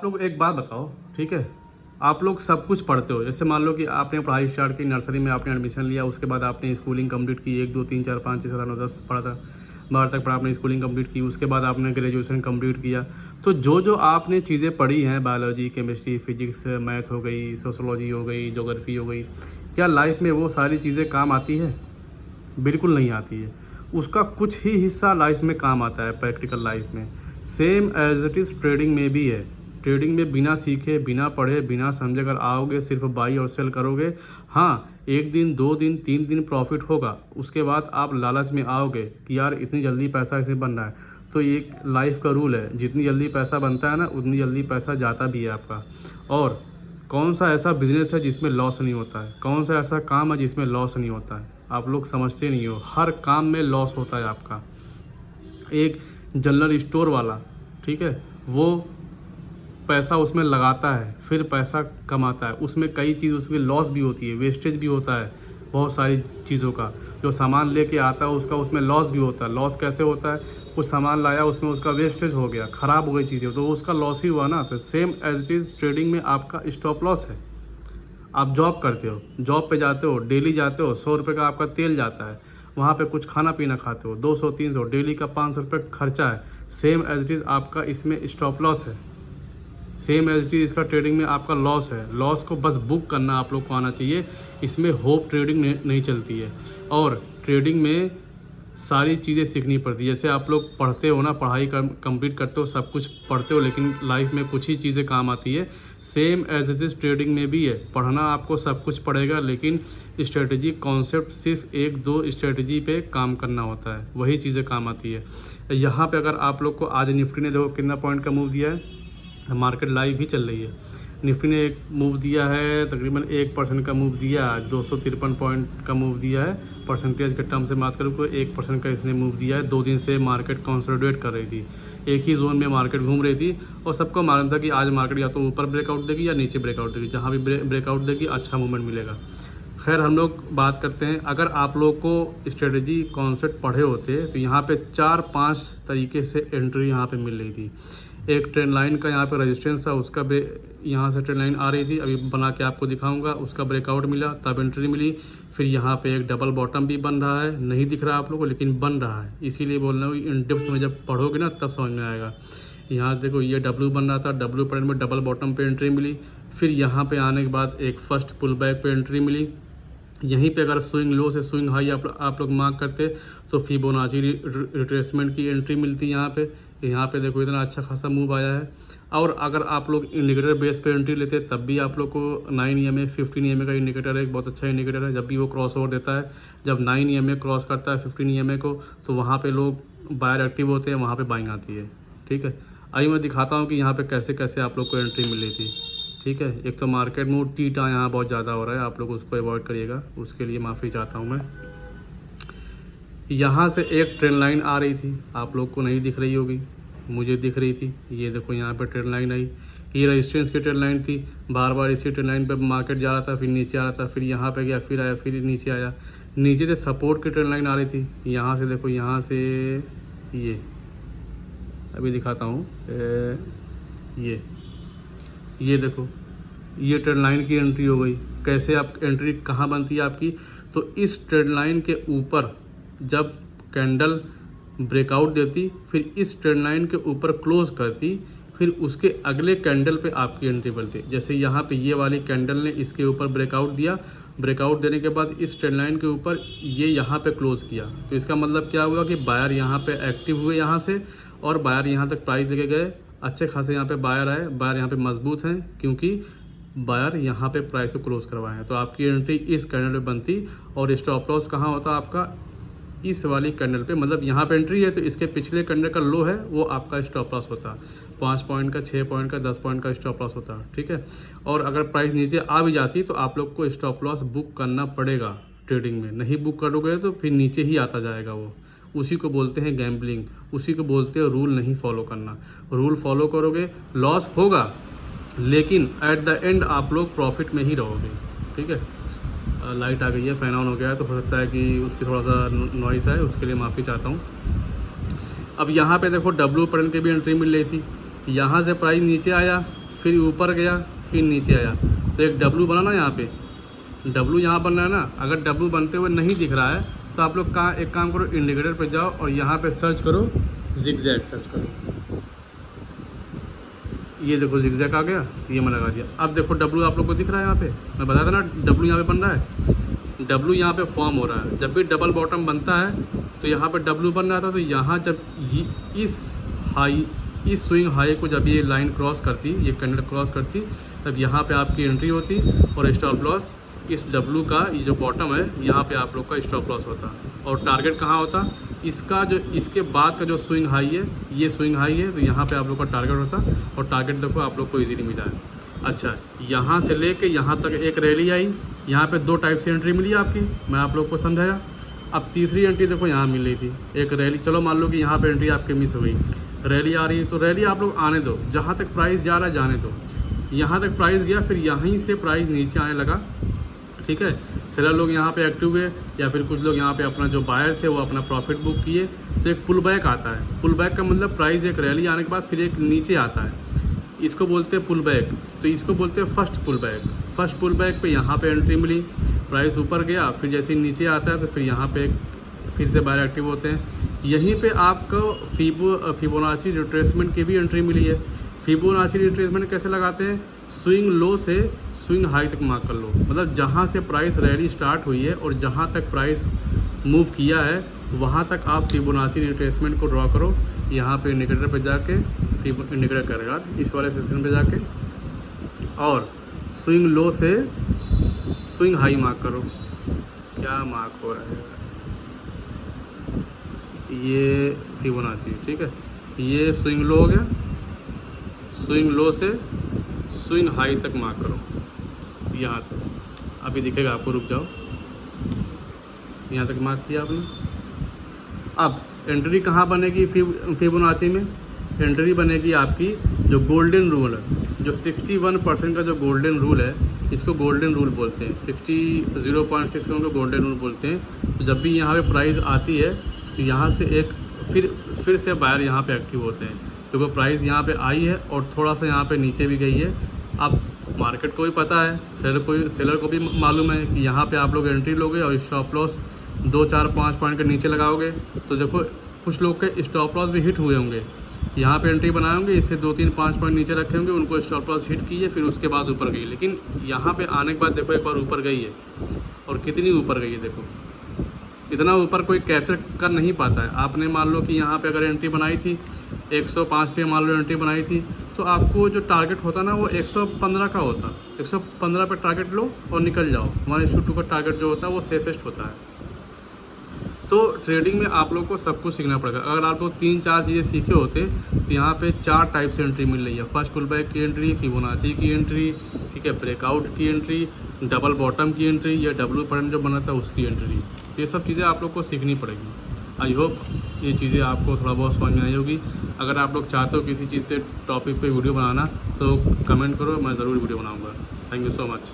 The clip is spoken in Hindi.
आप लोग एक बात बताओ, ठीक है। आप लोग सब कुछ पढ़ते हो, जैसे मान लो कि आपने पढ़ाई स्टार्ट की, नर्सरी में आपने एडमिशन लिया, उसके बाद आपने स्कूलिंग कंप्लीट की, 1 2 3 4 5 6 7 8 9 10 पढ़ा था, 12 तक पढ़ा, आपने स्कूलिंग कंप्लीट की, उसके बाद आपने ग्रेजुएशन कंप्लीट किया। तो जो जो आपने चीज़ें पढ़ी हैं, बायोलॉजी, केमिस्ट्री, फिजिक्स, मैथ हो गई, सोशोलॉजी हो गई, ज्योग्राफी हो गई, क्या लाइफ में वो सारी चीज़ें काम आती है? बिल्कुल नहीं आती है। उसका कुछ ही हिस्सा लाइफ में काम आता है, प्रैक्टिकल लाइफ में। Same as it is trading में भी है। ट्रेडिंग में बिना सीखे, बिना पढ़े, बिना समझे अगर आओगे, सिर्फ बाई और सेल करोगे, हाँ, 1 दिन, 2 दिन, 3 दिन प्रॉफिट होगा। उसके बाद आप लालच में आओगे कि यार इतनी जल्दी पैसा इसमें बन रहा है। तो ये लाइफ का रूल है, जितनी जल्दी पैसा बनता है ना, उतनी जल्दी पैसा जाता भी है आपका। और कौन सा ऐसा बिजनेस है जिसमें लॉस नहीं होता है? कौन सा ऐसा काम है जिसमें लॉस नहीं होता है? आप लोग समझते नहीं हो, हर काम में लॉस होता है आपका। एक जनरल स्टोर वाला, ठीक है, वो पैसा उसमें लगाता है, फिर पैसा कमाता है, उसमें कई चीज़ उसकी लॉस भी होती है, वेस्टेज भी होता है बहुत सारी चीज़ों का। जो सामान लेके आता है उसका उसमें लॉस भी होता है। लॉस कैसे होता है? कुछ सामान लाया, उसमें उसका वेस्टेज हो गया, ख़राब हो गई चीज़ें, तो उसका लॉस ही हुआ ना। तो same as it is trading में आपका स्टॉप लॉस है। आप जॉब करते हो, जॉब पे जाते हो, डेली जाते हो, 100 रुपये का आपका तेल जाता है, वहाँ पे कुछ खाना पीना खाते हो, 200 300 डेली का 500 रुपये खर्चा है। सेम एज इट इज़ आपका इसमें स्टॉप लॉस है। सेम एज इट इज़ इसका ट्रेडिंग में आपका लॉस है। लॉस को बस बुक करना आप लोग को आना चाहिए। इसमें होप ट्रेडिंग नहीं चलती है। और ट्रेडिंग में सारी चीज़ें सीखनी पड़ती है। जैसे आप लोग पढ़ते हो ना, पढ़ाई कंप्लीट करते हो, सब कुछ पढ़ते हो, लेकिन लाइफ में कुछ ही चीज़ें काम आती है। Same as it is trading में भी है। पढ़ना आपको सब कुछ पड़ेगा, लेकिन स्ट्रेटजी कॉन्सेप्ट सिर्फ 1 2 स्ट्रेटजी पे काम करना होता है, वही चीज़ें काम आती है। यहाँ पे अगर आप लोग को आज निफ्टी ने देखो कितना पॉइंट का मूव दिया है, मार्केट लाइव ही चल रही है। निफ्टी ने एक मूव दिया है, तकरीबन 1% का मूव दिया, 253 पॉइंट का मूव दिया है। परसेंटेज के टर्म से बात करूँ तो 1% का इसने मूव दिया है। 2 दिन से मार्केट कंसोलिडेट कर रही थी, एक ही जोन में मार्केट घूम रही थी, और सबको मालूम था कि आज मार्केट या तो ऊपर ब्रेकआउट देगी या नीचे ब्रेकआउट देगी। जहाँ भी ब्रेकआउट देगी अच्छा मूवमेंट मिलेगा। खैर, हम लोग बात करते हैं, अगर आप लोग को स्ट्रेटजी कॉन्सेप्ट पढ़े होते तो यहाँ पे 4 5 तरीके से एंट्री यहाँ पे मिल रही थी। एक ट्रेंड लाइन का यहाँ पे रेजिस्टेंस था, उसका यहाँ से ट्रेंड लाइन आ रही थी, अभी बना के आपको दिखाऊंगा, उसका ब्रेकआउट मिला तब एंट्री मिली। फिर यहाँ पे एक डबल बॉटम भी बन रहा है, नहीं दिख रहा आप लोगों को लेकिन बन रहा है, इसीलिए बोल रहा हूँ इन डेप्थ में जब पढ़ोगे ना तब समझ में आएगा। यहाँ देखो, ये डब्ल्यू बन रहा था, डब्ल्यू पॉइंट में डबल बॉटम पे एंट्री मिली। फिर यहाँ पे आने के बाद एक फर्स्ट पुल बैक पे एंट्री मिली। यहीं पे अगर स्विंग लो से स्विंग हाई आप लोग मार्क करते तो फिबोनाची रिट्रेसमेंट की एंट्री मिलती यहाँ पे देखो इतना अच्छा खासा मूव आया है। और अगर आप लोग इंडिकेटर बेस पे एंट्री लेते तब भी आप लोग को 9 EMA 15 EMA का इंडिकेटर है, एक बहुत अच्छा इंडिकेटर है। जब भी वो क्रॉस ओवर देता है, जब 9 EMA क्रॉस करता है 15 EMA को, तो वहाँ पे लोग बायर एक्टिव होते हैं, वहाँ पे बाइंग आती है। ठीक है, आइए मैं दिखाता हूँ कि यहाँ पे कैसे कैसे आप लोग को एंट्री मिल रही थी। ठीक है, एक तो मार्केट में टीटा यहाँ बहुत ज़्यादा हो रहा है, आप लोग उसको अवॉइड करिएगा, उसके लिए माफ़ी चाहता हूँ मैं। यहाँ से एक ट्रेंड लाइन आ रही थी, आप लोग को नहीं दिख रही होगी, मुझे दिख रही थी। ये देखो यहाँ पे ट्रेंड लाइन आई, ये रेजिस्टेंस की ट्रेंड लाइन थी। बार बार इसी ट्रेंड लाइन पे मार्केट जा रहा था, फिर नीचे आ रहा था, फिर यहाँ पे गया, फिर आया, फिर नीचे आया। नीचे से सपोर्ट की ट्रेंड लाइन आ रही थी। यहाँ से देखो, यहाँ से ये अभी दिखाता हूँ, ये देखो, ये ट्रेंड लाइन की एंट्री हो गई। कैसे आप एंट्री कहाँ बनती है आपकी? तो इस ट्रेंड लाइन के ऊपर जब कैंडल ब्रेकआउट देती, फिर इस ट्रेंड लाइन के ऊपर क्लोज करती, फिर उसके अगले कैंडल पे आपकी एंट्री बनती। जैसे यहाँ पे ये वाली कैंडल ने इसके ऊपर ब्रेकआउट दिया, ब्रेकआउट देने के बाद इस ट्रेंड लाइन के ऊपर ये यहाँ पे क्लोज किया, तो इसका मतलब क्या हुआ कि बायर यहाँ पे एक्टिव हुए यहाँ से, और बायर यहाँ तक प्राइस लेके गए। अच्छे खासे यहाँ पे बायर आए, बायर यहाँ पे मजबूत हैं, क्योंकि बायर यहाँ पे प्राइस को क्लोज करवाए हैं। तो आपकी एंट्री इस कैंडल पे बनती, और स्टॉप लॉस कहाँ होता आपका? इस वाली कैंडल पे। मतलब यहाँ पे एंट्री है तो इसके पिछले कैंडल का लो है, वो आपका स्टॉप लॉस होता। 5 पॉइंट का, 6 पॉइंट का, 10 पॉइंट का स्टॉप लॉस होता। ठीक है, और अगर प्राइस नीचे आ भी जाती तो आप लोग को स्टॉप लॉस बुक करना पड़ेगा ट्रेडिंग में। नहीं बुक करोगे तो फिर नीचे ही आता जाएगा वो। उसी को बोलते हैं गैम्बलिंग, उसी को बोलते हैं रूल नहीं फॉलो करना। रूल फॉलो करोगे लॉस होगा, लेकिन एट द एंड आप लोग प्रॉफिट में ही रहोगे। ठीक है, लाइट आ गई है, फैन ऑन हो गया है, तो हो सकता है कि उसकी थोड़ा सा नॉइस आए, उसके लिए माफ़ी चाहता हूँ। अब यहाँ पे देखो, डब्ल्यू पॉइंट की भी एंट्री मिल रही थी। यहाँ से प्राइस नीचे आया, फिर ऊपर गया, फिर नीचे आया, तो एक डब्लू बना ना यहाँ पे, डब्लू यहाँ बन रहा है ना। अगर डब्लू बनते हुए नहीं दिख रहा है तो आप लोग एक काम करो, इंडिकेटर पे जाओ और यहाँ पे सर्च करो जिगजैग, सर्च करो। ये देखो जिगजैग आ गया, ये मैं लगा दिया। अब देखो डब्लू आप लोग को दिख रहा है यहाँ पे, मैं बताया था ना डब्लू यहाँ पे बन रहा है, डब्लू यहाँ पे फॉर्म हो रहा है। जब भी डबल बॉटम बनता है तो यहाँ पे डब्लू बन रहा था, तो यहाँ जब इस स्विंग हाई को जब ये लाइन क्रॉस करती, ये कैंडल क्रॉस करती, तब यहाँ पे आपकी एंट्री होती और स्टॉप लॉस इस डब्लू का, ये जो बॉटम है यहाँ पे आप लोग का स्टॉप लॉस होता। और टारगेट कहाँ होता, इसका जो इसके बाद का जो स्विंग हाई है, ये स्विंग हाई है, तो यहाँ पे आप लोग का टारगेट होता। और टारगेट देखो आप लोग को इजीली मिला है। अच्छा, यहाँ से लेके यहाँ तक एक रैली आई, यहाँ पे 2 टाइप से एंट्री मिली आपकी, मैं आप लोग को समझाया। अब तीसरी एंट्री देखो यहाँ मिल रही थी एक रैली, चलो मान लो कि यहाँ पे एंट्री आपकी मिस हो गई, रैली आ रही है, तो रैली आप लोग आने दो, जहाँ तक प्राइस जा रहा है जाने दो। यहाँ तक प्राइस गया, फिर यहीं से प्राइस नीचे आने लगा, ठीक है। सेलर लोग यहाँ पे एक्टिव हुए, या फिर कुछ लोग यहाँ पे अपना जो बायर थे वो अपना प्रॉफिट बुक किए, तो एक पुल बैक आता है। पुल बैक का मतलब प्राइस एक रैली आने के बाद फिर एक नीचे आता है, इसको बोलते हैं पुल बैक। तो इसको बोलते हैं first pull back. First pull back पे यहाँ पे एंट्री मिली, प्राइस ऊपर गया, फिर जैसे नीचे आता है तो फिर यहाँ पे फिर से बायर एक्टिव होते हैं। यहीं पे आपको फिबोनाची रिट्रेसमेंट की भी एंट्री मिली है। फिबोनाची रिट्रेसमेंट कैसे लगाते हैं, स्विंग लो से स्विंग हाई तक मार्क कर लो, मतलब जहाँ से प्राइस रैली स्टार्ट हुई है और जहाँ तक प्राइस मूव किया है वहाँ तक आप फिबोनाची रिट्रेसमेंट को ड्रॉ करो। यहाँ पे इंडिकेटर पे जाके इंडिकेटर करेगा इस वाले सेक्शन पे जाके, और स्विंग लो से स्विंग हाई मार्क करो। क्या मार्क हो रहा है, ये फिबोनाची, ठीक है। ये स्विंग लो हो गया, स्विंग लो से स्विंग हाई तक मार्क करो, यहाँ तक अभी दिखेगा आपको, रुक जाओ, यहाँ तक मार्क किया आपने। अब एंट्री कहाँ बनेगी फिबोनाची में, एंट्री बनेगी आपकी जो गोल्डन रूल है, जो 61% का जो गोल्डन रूल है, इसको गोल्डन रूल बोलते हैं, 0.6 को गोल्डन रूल बोलते हैं। तो जब भी यहाँ पे प्राइस आती है तो यहाँ से एक फिर से बायर यहाँ पे एक्टिव होते हैं। तो प्राइस यहाँ पे आई है और थोड़ा सा यहाँ पे नीचे भी गई है। अब मार्केट को भी पता है, सेलर को भी मालूम है कि यहाँ पे आप लोग एंट्री लोगे और स्टॉप लॉस 2, 4, 5 पॉइंट के नीचे लगाओगे। तो देखो कुछ लोग के स्टॉप लॉस भी हिट हुए होंगे, यहाँ पे एंट्री बनाए होंगे, इससे 2, 3, 5 पॉइंट नीचे रखे होंगे, उनको स्टॉप लॉस हिट की है, फिर उसके बाद ऊपर गई। लेकिन यहाँ पे आने के बाद देखो एक बार ऊपर गई है, और कितनी ऊपर गई है देखो, इतना ऊपर कोई कैप्चर कर नहीं पाता है। आपने मान लो कि यहाँ पे अगर एंट्री बनाई थी 105 पे, मान लो एंट्री बनाई थी, तो आपको जो टारगेट होता ना वो 115 का होता, 115 पे टारगेट लो और निकल जाओ। 1:2 का टारगेट जो होता है वो सेफेस्ट होता है। तो ट्रेडिंग में आप लोग को सब कुछ सीखना पड़ेगा। अगर आप लोग 3-4 चीज़ें सीखे होते तो यहाँ पे 4 टाइप से एंट्री मिल रही है, फर्स्ट पुल बैक की एंट्री, फिबोनाची की एंट्री, ठीक है, ब्रेकआउट की एंट्री, डबल बॉटम की एंट्री, या डब्ल्यू पैटर्न जो बना था उसकी एंट्री। ये सब चीज़ें आप लोग को सीखनी पड़ेगी। आई होप ये चीज़ें आपको थोड़ा बहुत समझ में आई होगी। अगर आप लोग चाहते हो किसी चीज़ पे टॉपिक पे वीडियो बनाना तो कमेंट करो, मैं ज़रूर वीडियो बनाऊँगा। Thank you so much.